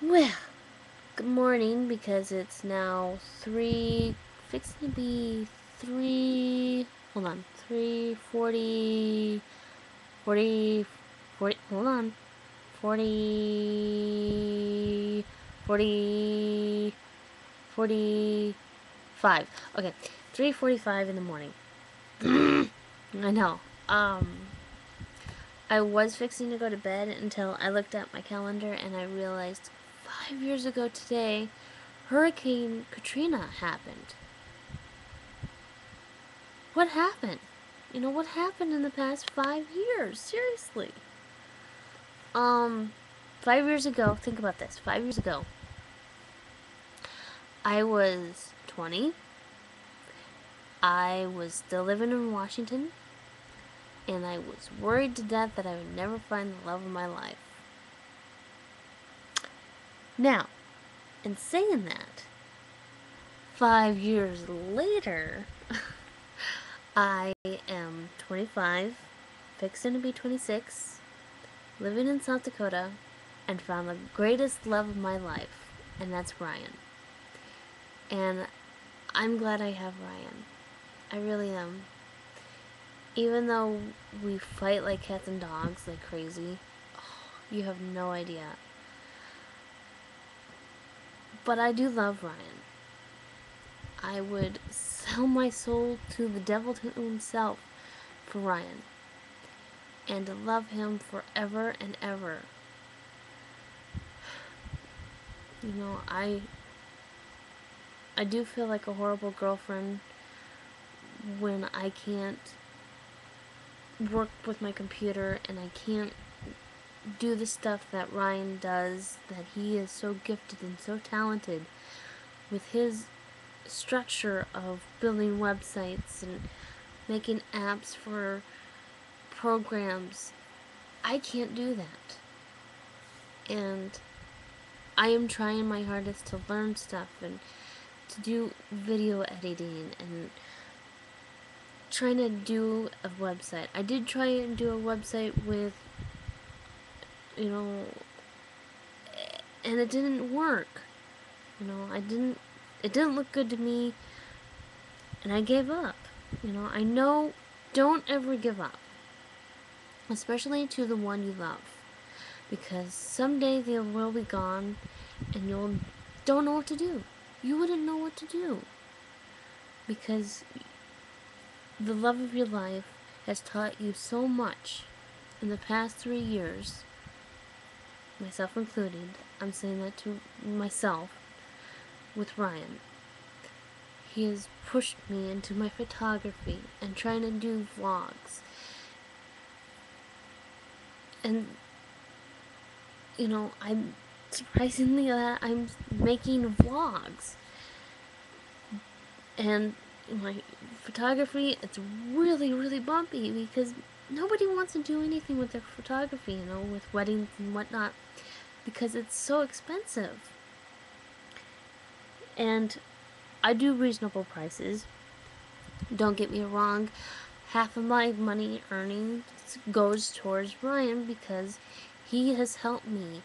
Well, good morning because it's now 3, fixing to be 3, hold on, 3:40, 40, 40, hold on, 40, 40, 45. Okay, 3:45 in the morning. I know. I was fixing to go to bed until I looked at my calendar and I realized 5 years ago today, Hurricane Katrina happened. What happened? What happened in the past 5 years? Seriously. Um, 5 years ago, think about this. 5 years ago, I was 20. I was still living in Washington, and I was worried to death that I would never find the love of my life. Now, in saying that, 5 years later, I am 25, fixing to be 26, living in South Dakota, and found the greatest love of my life, and that's Ryan. And I'm glad I have Ryan. I really am. Even though we fight like cats and dogs, like crazy, you have no idea. But I do love Ryan. I would sell my soul to the devil himself for Ryan. And to love him forever and ever. I do feel like a horrible girlfriend when I can't work with my computer and I can't do the stuff that Ryan does, that he is so gifted and so talented with his structure of building websites and making apps for programs. I can't do that. And I am trying my hardest to learn stuff and to do video editing and trying to do a website. I did try and do a website with, you know, and it didn't work. It didn't look good to me, and I gave up. I know, don't ever give up, especially to the one you love, because someday they will be gone, and you'll don't know what to do. You wouldn't know what to do, because the love of your life has taught you so much in the past 3 years, myself included. I'm saying that to myself with Ryan. He has pushed me into my photography and trying to do vlogs. And, I'm surprisingly I'm making vlogs. And my photography, it's really, really bumpy because nobody wants to do anything with their photography, with weddings and whatnot, because it's so expensive. And I do reasonable prices. Don't get me wrong, half of my money earnings goes towards Ryan because he has helped me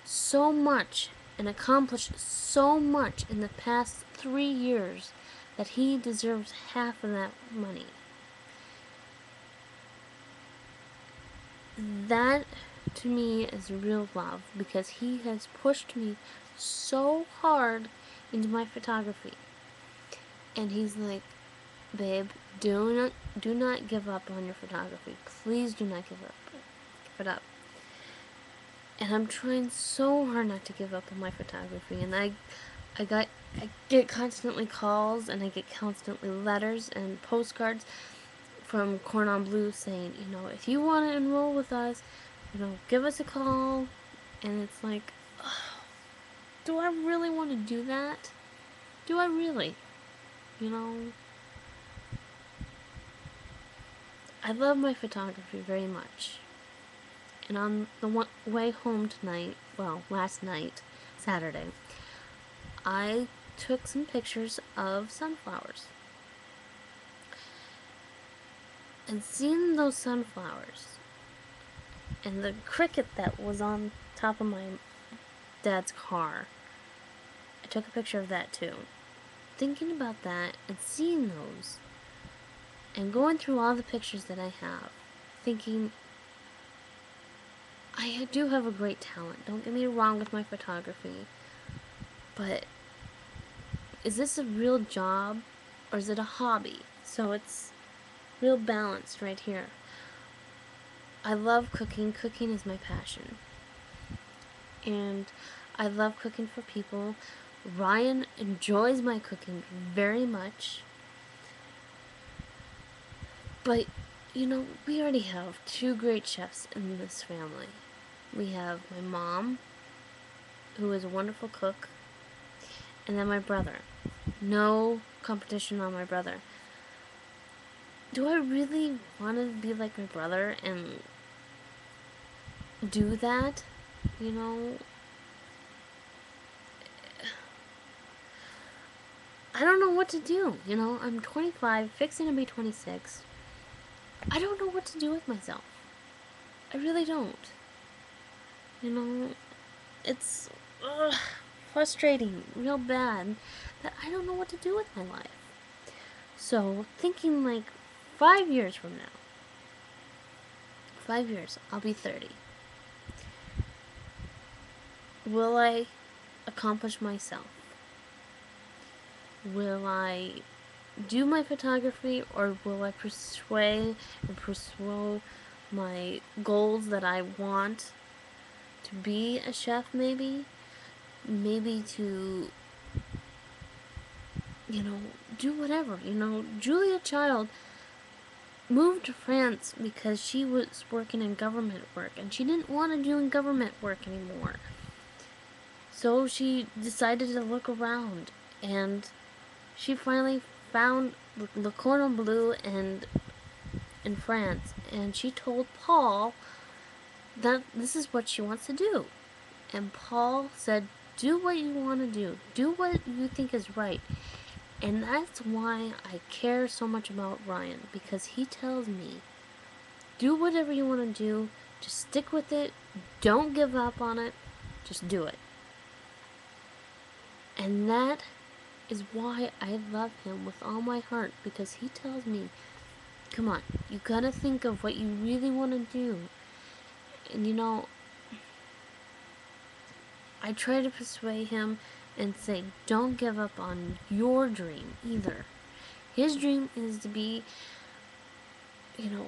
so much and accomplished so much in the past 3 years that he deserves half of that money. That to me is real love because he has pushed me so hard into my photography. And he's like, babe, do not give up on your photography. Please do not give up. Give it up. And I'm trying so hard not to give up on my photography. And I get constantly calls and I get constantly letters and postcards from Cordon Bleu saying, if you want to enroll with us, give us a call. And it's like, oh, do I really want to do that? Do I really? I love my photography very much. And on the way home tonight, last night, Saturday, I took some pictures of sunflowers. And seeing those sunflowers and the cricket that was on top of my Dad's car. I took a picture of that too. Thinking about that and seeing those and going through all the pictures that I have, thinking I do have a great talent. Don't get me wrong with my photography. But is this a real job or is it a hobby? So it's real balanced right here. I love cooking. Cooking is my passion. And I love cooking for people. Ryan enjoys my cooking very much. But, you know, we already have two great chefs in this family. We have my mom, who is a wonderful cook, and then my brother. No competition on my brother. Do I really want to be like my brother and do that? You know, I don't know what to do. You know, I'm 25, fixing to be 26. I don't know what to do with myself. I really don't. You know, it's frustrating, real bad, that I don't know what to do with my life. So, thinking like 5 years from now, 5 years, I'll be 30. Will I accomplish myself? Will I do my photography, or will I pursue my goals that I want to be a chef, maybe to, you know, do whatever. You know, Julia Child moved to France because she was working in government work and she didn't want to do government work anymore. So she decided to look around, and she finally found Le Cordon Bleu in France, and she told Paul that this is what she wants to do. And Paul said, do what you want to do. Do what you think is right. And that's why I care so much about Ryan, because he tells me, do whatever you want to do. Just stick with it. Don't give up on it. Just do it. And that is why I love him with all my heart, because he tells me, come on, you gotta think of what you really want to do. And you know, I try to persuade him and say, don't give up on your dream either. His dream is to be, you know,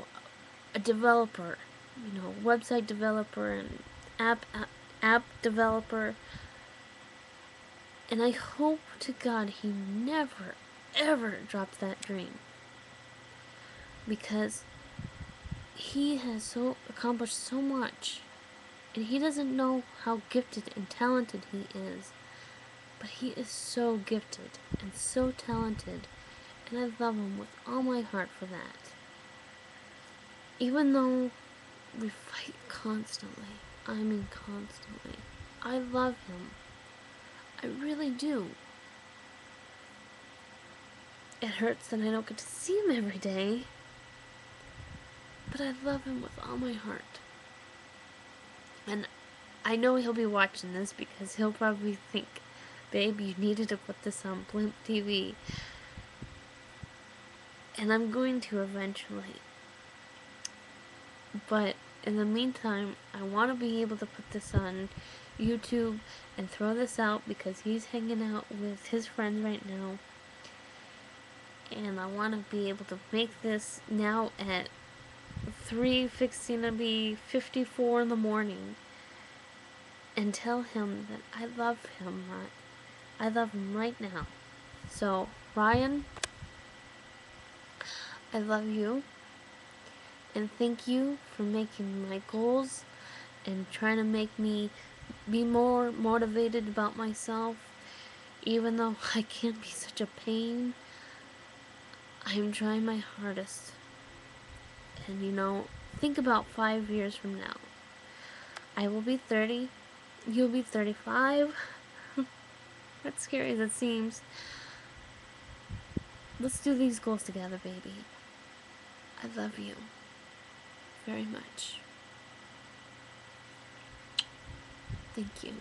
a developer, you know, website developer and app developer. And I hope to God he never, ever drops that dream. Because he has so accomplished so much. And he doesn't know how gifted and talented he is. But he is so gifted and so talented. And I love him with all my heart for that. Even though we fight constantly. I mean constantly. I love him. I really do. It hurts that I don't get to see him every day. But I love him with all my heart. And I know he'll be watching this because he'll probably think, babe, you needed to put this on Blimp TV. And I'm going to eventually. But in the meantime, I want to be able to put this on YouTube and throw this out because he's hanging out with his friends right now. And I want to be able to make this now at 3 fixing to be 54 in the morning and tell him that I love him. I love him right now. So, Ryan, I love you. And thank you for making my goals and trying to make me be more motivated about myself. Even though I can be such a pain, I'm trying my hardest. And you know, think about 5 years from now. I will be 30. You'll be 35. That's scary as it seems. Let's do these goals together, baby. I love you very much. Thank you.